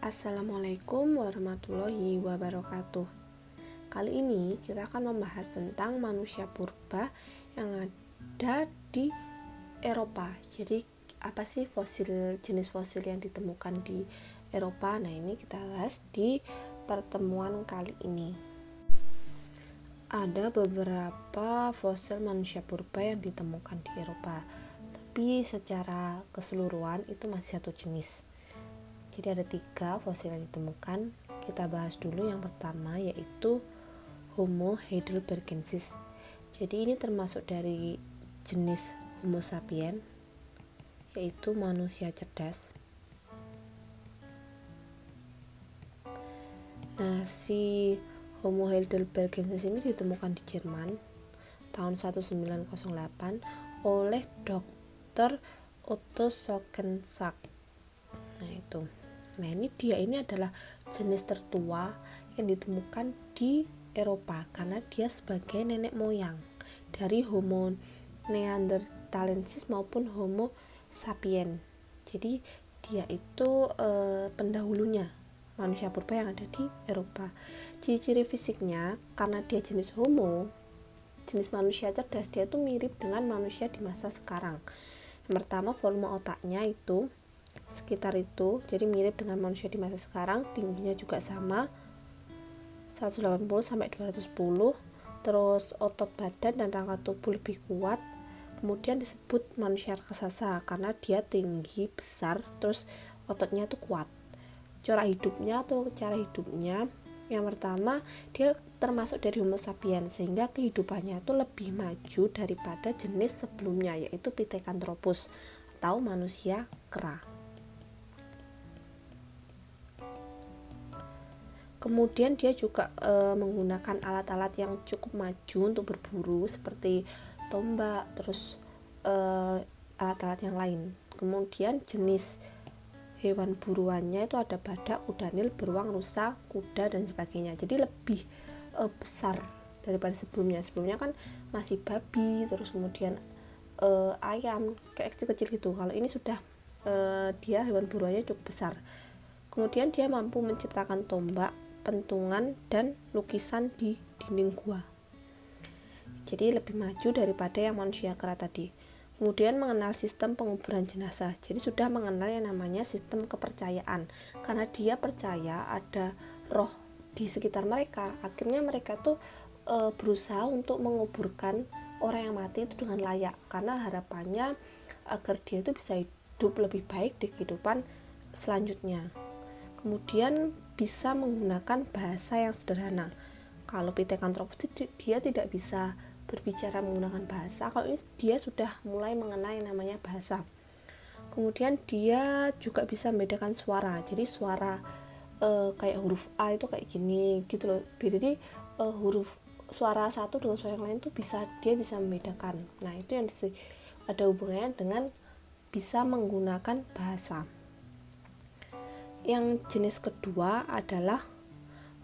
Assalamualaikum warahmatullahi wabarakatuh. Kali ini kita akan membahas tentang manusia purba yang ada di Eropa. Jadi apa sih jenis fosil yang ditemukan di Eropa? Nah, ini kita bahas di pertemuan kali ini. Ada beberapa fosil manusia purba yang ditemukan di Eropa, tapi secara keseluruhan itu masih satu jenis. Jadi ada 3 fosil yang ditemukan. Kita bahas dulu yang pertama, yaitu Homo heidelbergensis. Jadi ini termasuk dari jenis Homo sapiens, yaitu manusia cerdas. Nah, si Homo heidelbergensis ini ditemukan di Jerman tahun 1908 oleh Dr. Otto Schockensack. Nah, ini adalah jenis tertua yang ditemukan di Eropa karena dia sebagai nenek moyang dari Homo neanderthalensis maupun Homo sapiens. Jadi dia itu pendahulunya manusia purba yang ada di Eropa. Ciri-ciri fisiknya, karena dia jenis Homo, jenis manusia cerdas, dia itu mirip dengan manusia di masa sekarang. Yang pertama, volume otaknya itu sekitar itu, jadi mirip dengan manusia di masa sekarang. Tingginya juga sama, 180 sampai 210. Terus otot badan dan rangka tubuh lebih kuat. Kemudian disebut manusia raksasa karena dia tinggi, besar, terus ototnya tuh kuat. Cara hidupnya, yang pertama, dia termasuk dari Homo sapiens, sehingga kehidupannya itu lebih maju daripada jenis sebelumnya, yaitu Pithecanthropus atau manusia kera. Kemudian dia juga menggunakan alat-alat yang cukup maju untuk berburu seperti tombak, terus alat-alat yang lain. Kemudian jenis hewan buruannya itu ada badak, kuda nil, beruang, rusa, kuda, dan sebagainya. Jadi lebih besar daripada sebelumnya. Sebelumnya kan masih babi, terus kemudian ayam, kayak kecil-kecil gitu. Kalau ini sudah dia hewan buruannya cukup besar. Kemudian dia mampu menciptakan tombak, pentungan, dan lukisan di dinding gua. Jadi lebih maju daripada yang manusia kera tadi. Kemudian mengenal sistem penguburan jenazah. Jadi sudah mengenal yang namanya sistem kepercayaan. Karena dia percaya ada roh di sekitar mereka. Akhirnya mereka tuh berusaha untuk menguburkan orang yang mati itu dengan layak. Karena harapannya agar dia itu bisa hidup lebih baik di kehidupan selanjutnya. Kemudian bisa menggunakan bahasa yang sederhana. Kalau Pithecanthropus dia tidak bisa berbicara menggunakan bahasa. Kalau ini dia sudah mulai mengenal yang namanya bahasa. Kemudian dia juga bisa membedakan suara. Jadi suara kayak huruf A itu kayak gini gitu loh. Jadi huruf suara satu dengan suara yang lain tuh dia bisa membedakan. Nah, itu yang ada hubungannya dengan bisa menggunakan bahasa. Yang jenis kedua adalah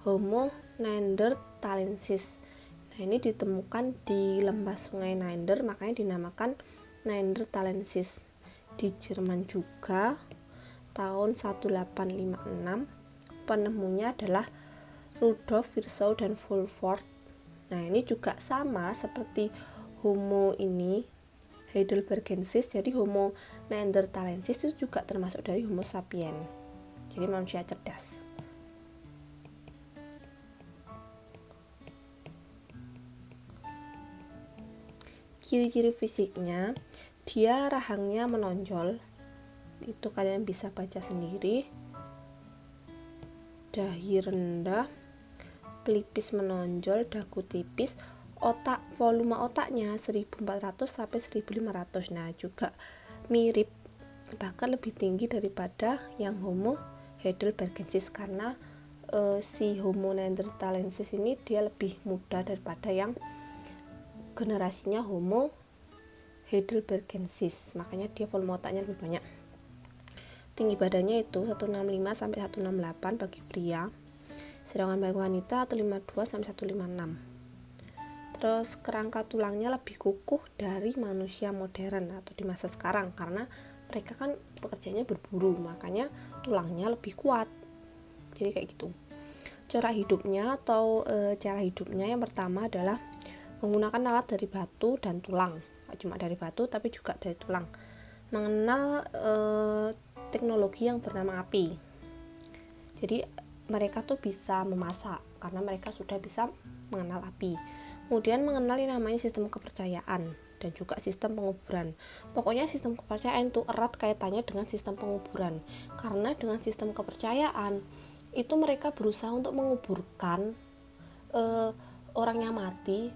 Homo neanderthalensis. Nah, ini ditemukan di lembah sungai Neander, makanya dinamakan neanderthalensis. Di Jerman juga tahun 1856. Penemunya adalah Rudolf Virchow dan Fulford. Nah, ini juga sama seperti Homo heidelbergensis. Jadi Homo neanderthalensis itu juga termasuk dari Homo sapiens. Jadi manusia cerdas. Ciri-ciri fisiknya, dia rahangnya menonjol. Itu kalian bisa baca sendiri. Dahi rendah, pelipis menonjol, dagu tipis. Volume otaknya 1400 sampai 1500. Nah, juga mirip, bahkan lebih tinggi daripada yang Homo heidelbergensis karena si Homo neanderthalensis ini dia lebih muda daripada yang generasinya Homo heidelbergensis, makanya dia volume otaknya lebih banyak. Tinggi badannya itu 165 sampai 168 bagi pria, sedangkan bagi wanita 152 sampai 156. Terus kerangka tulangnya lebih kukuh dari manusia modern atau di masa sekarang karena mereka kan pekerjaannya berburu, makanya tulangnya lebih kuat. Jadi kayak gitu. Cara hidupnya yang pertama adalah menggunakan alat dari batu dan tulang. Cuma dari batu tapi juga dari tulang. Mengenal teknologi yang bernama api. Jadi mereka tuh bisa memasak karena mereka sudah bisa mengenal api. Kemudian mengenal yang namanya sistem kepercayaan dan juga sistem penguburan. Pokoknya sistem kepercayaan itu erat kaitannya dengan sistem penguburan. Karena dengan sistem kepercayaan itu mereka berusaha untuk menguburkan orang yang mati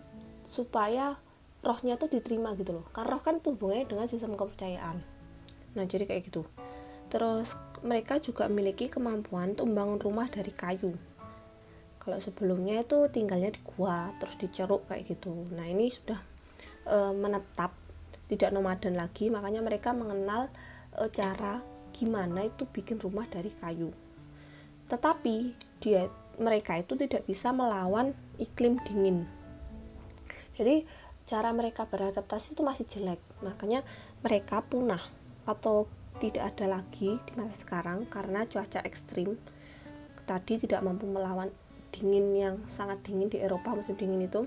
supaya rohnya tuh diterima gitu loh. Karena roh kan hubungannya dengan sistem kepercayaan. Nah, jadi kayak gitu. Terus mereka juga memiliki kemampuan untuk membangun rumah dari kayu. Kalau sebelumnya itu tinggalnya di gua terus diceruk kayak gitu. Nah, ini sudah menetap, tidak nomaden lagi, makanya mereka mengenal cara gimana itu bikin rumah dari kayu. Tetapi mereka itu tidak bisa melawan iklim dingin. Jadi cara mereka beradaptasi itu masih jelek, makanya mereka punah atau tidak ada lagi di masa sekarang karena cuaca ekstrim tadi tidak mampu melawan dingin yang sangat dingin di Eropa musim dingin itu.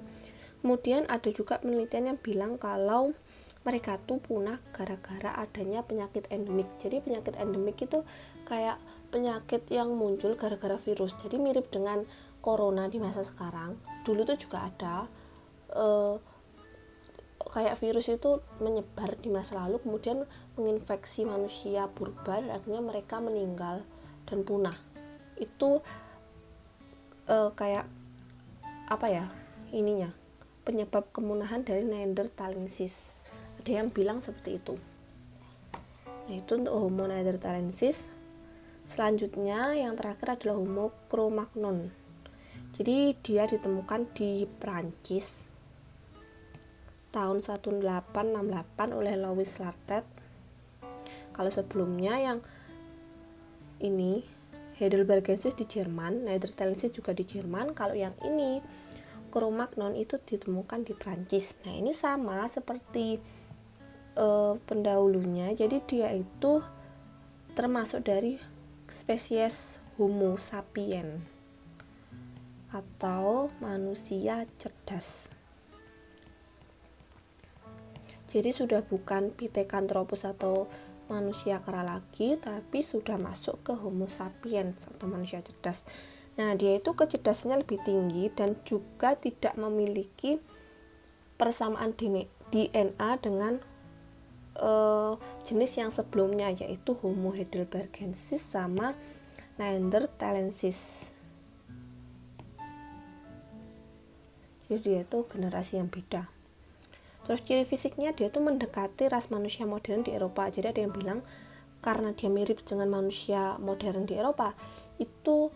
Kemudian ada juga penelitian yang bilang kalau mereka tuh punah gara-gara adanya penyakit endemik. Jadi penyakit endemik itu kayak penyakit yang muncul gara-gara virus. Jadi mirip dengan corona di masa sekarang. Dulu tuh juga ada kayak virus itu menyebar di masa lalu, kemudian menginfeksi manusia purba dan akhirnya mereka meninggal dan punah. Itu kayak apa ya ininya, penyebab kemunahan dari Neanderthalensis. Ada yang bilang seperti itu. Nah, itu untuk Homo neanderthalensis. Selanjutnya yang terakhir adalah Homo cro-magnon. Jadi dia ditemukan di Prancis tahun 1868 oleh Louis Lartet. Kalau sebelumnya yang ini Heidelbergensis di Jerman, Neanderthalensis juga di Jerman. Kalau yang ini Cro-Magnon itu ditemukan di Prancis. Nah, ini sama seperti pendahulunya. Jadi dia itu termasuk dari spesies Homo sapiens atau manusia cerdas. Jadi sudah bukan Pithecanthropus atau manusia kera lagi, tapi sudah masuk ke Homo sapiens atau manusia cerdas. Nah, dia itu kecerdasannya lebih tinggi dan juga tidak memiliki persamaan DNA dengan jenis yang sebelumnya, yaitu Homo heidelbergensis sama Neanderthalensis. Jadi dia itu generasi yang beda. Terus ciri fisiknya dia tuh mendekati ras manusia modern di Eropa. Jadi ada yang bilang karena dia mirip dengan manusia modern di Eropa, itu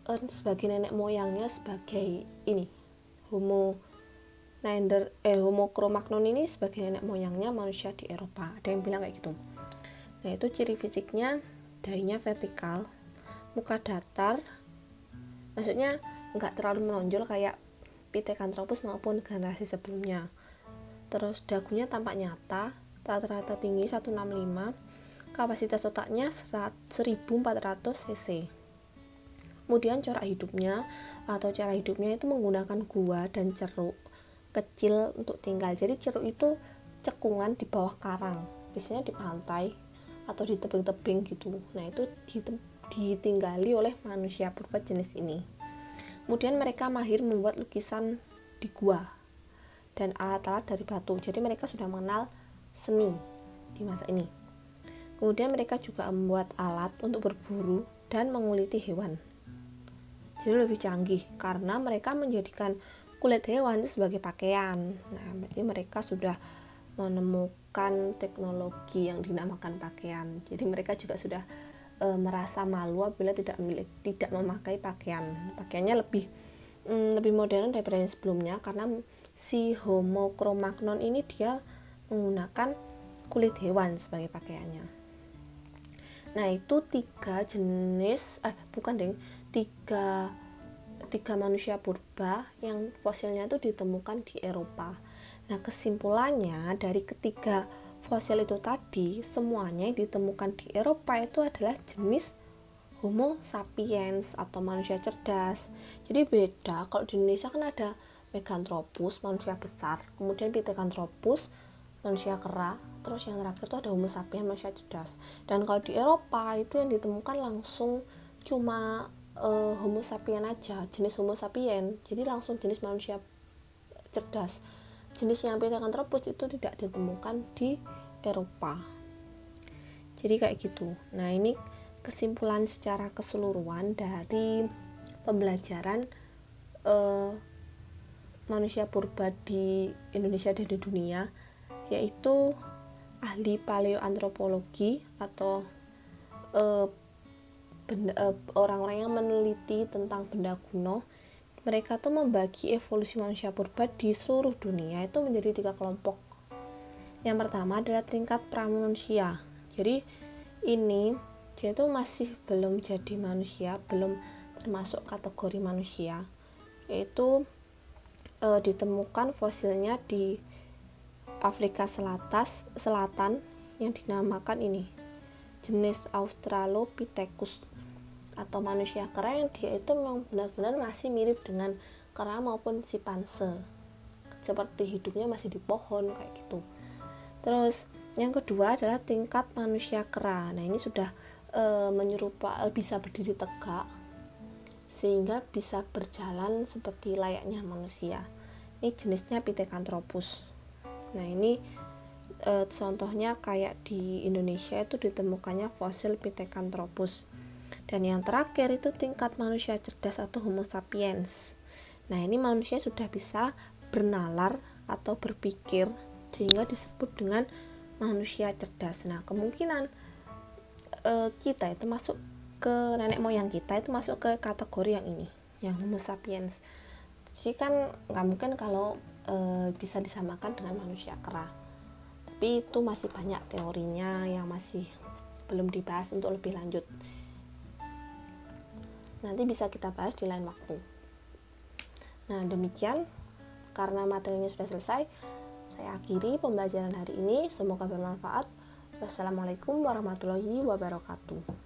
sebagai nenek moyangnya sebagai ini Homo Cro-Magnon ini sebagai nenek moyangnya manusia di Eropa. Ada yang bilang kayak gitu. Nah, itu ciri fisiknya, dahinya vertikal, muka datar, maksudnya nggak terlalu menonjol kayak Pithecanthropus maupun generasi sebelumnya. Terus dagunya tampak nyata, rata-rata tinggi 165, kapasitas otaknya 1400 cc. Kemudian cara hidupnya itu menggunakan gua dan ceruk kecil untuk tinggal. Jadi ceruk itu cekungan di bawah karang, biasanya di pantai atau di tebing-tebing gitu. Nah, itu ditinggali oleh manusia purba jenis ini. Kemudian mereka mahir membuat lukisan di gua dan alat-alat dari batu. Jadi mereka sudah mengenal seni di masa ini. Kemudian mereka juga membuat alat untuk berburu dan menguliti hewan. Jadi lebih canggih karena mereka menjadikan kulit hewan sebagai pakaian. Nah, berarti mereka sudah menemukan teknologi yang dinamakan pakaian. Jadi mereka juga sudah merasa malu apabila tidak memakai pakaian. Pakaiannya lebih modern daripada yang sebelumnya karena si Homo Cro-Magnon ini dia menggunakan kulit hewan sebagai pakaiannya. Nah, itu tiga manusia purba yang fosilnya itu ditemukan di Eropa. Nah, kesimpulannya dari ketiga fosil itu tadi, semuanya yang ditemukan di Eropa itu adalah jenis Homo sapiens atau manusia cerdas. Jadi beda, kalau di Indonesia kan ada Meganthropus, manusia besar, kemudian Pithecanthropus, manusia kera, terus yang terakhir itu ada Homo sapiens, manusia cerdas. Dan kalau di Eropa itu yang ditemukan langsung cuma Homo sapiens aja, jenis Homo sapiens, jadi langsung jenis manusia cerdas. Jenis yang Pithecanthropus itu tidak ditemukan di Eropa. Jadi kayak gitu. Nah, ini kesimpulan secara keseluruhan dari pembelajaran manusia purba di Indonesia dan di dunia, yaitu ahli paleoantropologi atau orang-orang yang meneliti tentang benda kuno. Mereka tuh membagi evolusi manusia purba di seluruh dunia itu menjadi 3 kelompok. Yang pertama adalah tingkat pramanusia. Jadi ini dia itu masih belum jadi manusia, belum termasuk kategori manusia, yaitu ditemukan fosilnya di Afrika Selatan yang dinamakan ini jenis Australopithecus atau manusia kera, yang dia itu memang benar-benar masih mirip dengan kera maupun simpanse, seperti hidupnya masih di pohon kayak gitu. Terus yang kedua adalah tingkat manusia kera. Nah, ini sudah bisa berdiri tegak sehingga bisa berjalan seperti layaknya manusia. Ini jenisnya Pithecanthropus. Nah, ini contohnya kayak di Indonesia itu ditemukannya fosil Pithecanthropus. Dan yang terakhir itu tingkat manusia cerdas atau Homo sapiens. Nah, ini manusia sudah bisa bernalar atau berpikir sehingga disebut dengan manusia cerdas. Nah, kemungkinan kita itu masuk ke nenek moyang kita itu masuk ke kategori yang ini, yang Homo sapiens. Jadi kan nggak mungkin kalau bisa disamakan dengan manusia kera. Tapi itu masih banyak teorinya yang masih belum dibahas untuk lebih lanjut. Nanti bisa kita bahas di lain waktu. Nah, demikian, karena materinya sudah selesai, saya akhiri pembelajaran hari ini. Semoga bermanfaat. Wassalamualaikum warahmatullahi wabarakatuh.